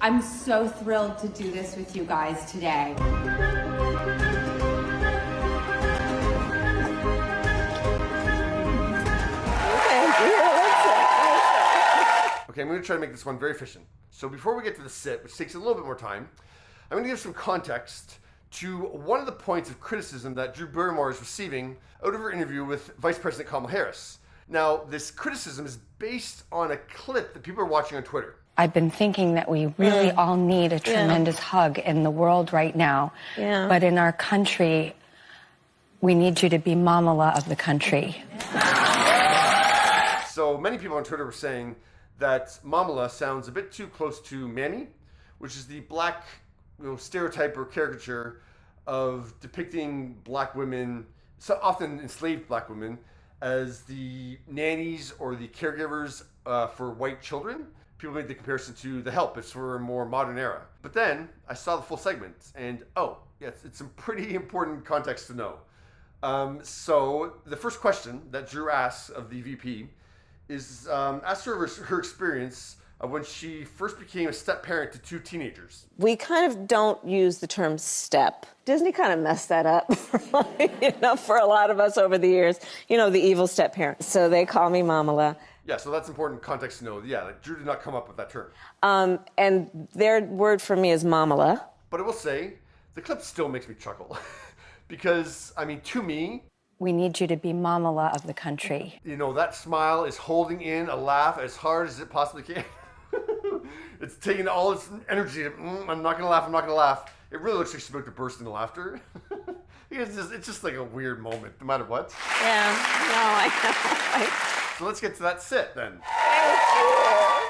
I'm so thrilled to do this with you guys today. Okay, I'm going to try to make this one very efficient. So before we get to the sit, which takes a little bit more time, I'm going to give some context to one of the points of criticism that Drew Barrymore is receiving out of her interview with Vice President Kamala Harris. Now, this criticism is based on a clip that people are watching on Twitter. I've been thinking that we really all need a tremendous hug in the world right now. Yeah. But in our country, we need you to be Momala of the country. So many people on Twitter were saying that Momala sounds a bit too close to Mammy, which is the black stereotype or caricature of depicting black women, so often enslaved black women, as the nannies or the caregivers for white children. People made the comparison to The Help. It's for a more modern era. But then I saw the full segment, and yes, it's some pretty important context to know. So the first question that Drew asks of the VP is asked her her experience of when she first became a step-parent to two teenagers. We kind of don't use the term step. Disney kind of messed that up for a lot of us over the years. The evil step-parent. So they call me Momala. Yeah, so that's important context to know. Yeah, Drew did not come up with that term. And their word for me is Momala. But I will say, the clip still makes me chuckle. Because, to me, We need you to be Momala of the country. That smile is holding in a laugh as hard as it possibly can. It's taking all its energy. I'm not gonna laugh, I'm not gonna laugh. It really looks like she's about to burst into laughter. It's just like a weird moment, no matter what. Yeah, no, I know. So let's get to that sit then.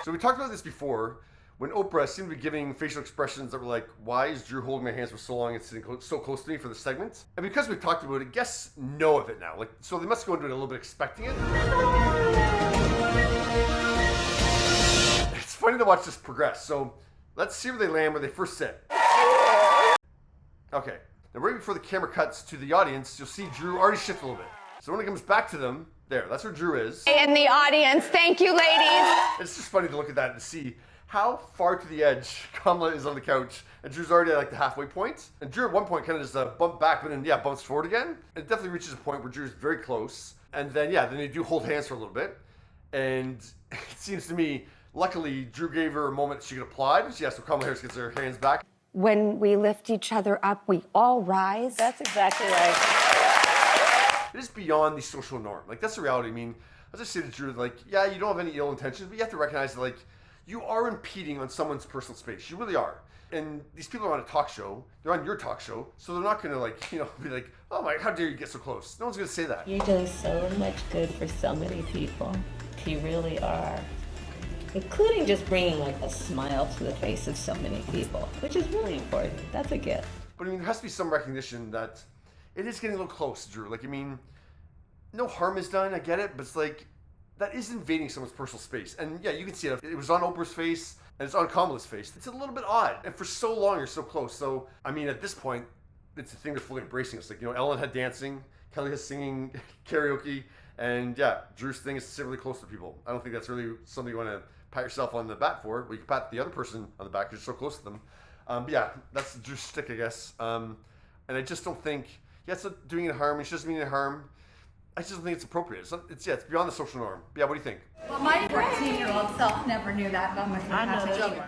So we talked about this before, when Oprah seemed to be giving facial expressions that were like, why is Drew holding my hands for so long and sitting so close to me for the segment? And because we've talked about it, guests know of it now. So they must go into it a little bit expecting it. It's funny to watch this progress. So let's see where they land when they first sit. Okay, now right before the camera cuts to the audience, you'll see Drew already shift a little bit. So when it comes back to them, that's where Drew is. In the audience, thank you, ladies. It's just funny to look at that and see how far to the edge Kamala is on the couch, and Drew's already at the halfway point. And Drew at one point kind of just bumped back, but then bumps forward again. It definitely reaches a point where Drew's very close. And then then they do hold hands for a little bit. And it seems to me, luckily, Drew gave her a moment she could applaud. So Kamala Harris gets her hands back. When we lift each other up, we all rise. That's exactly right. It is beyond the social norm. That's the reality. As I say to Drew, you don't have any ill intentions, but you have to recognize that, you are impeding on someone's personal space. You really are. And these people are on a talk show. They're on your talk show. So they're not going to, be like, oh my, how dare you get so close? No one's going to say that. You're doing so much good for so many people. You really are. Including just bringing a smile to the face of so many people, which is really important. That's a gift. But there has to be some recognition that it is getting a little close, Drew. No harm is done. I get it. But it's that is invading someone's personal space. And you can see it. It was on Oprah's face and it's on Kamala's face. It's a little bit odd. And for so long, you're so close. So, at this point, it's a thing they're fully embracing. It's Ellen had dancing, Kelly has singing, karaoke, and Drew's thing is to sit really close to people. I don't think that's really something you want to pat yourself on the back for. Well, you can pat the other person on the back because you're so close to them. That's Drew's shtick, I guess. And I just don't think, it's not doing any harm, and she doesn't mean any harm. I just don't think it's appropriate. It's beyond the social norm. What do you think? Well, my 14-year-old self never knew that moment. I know.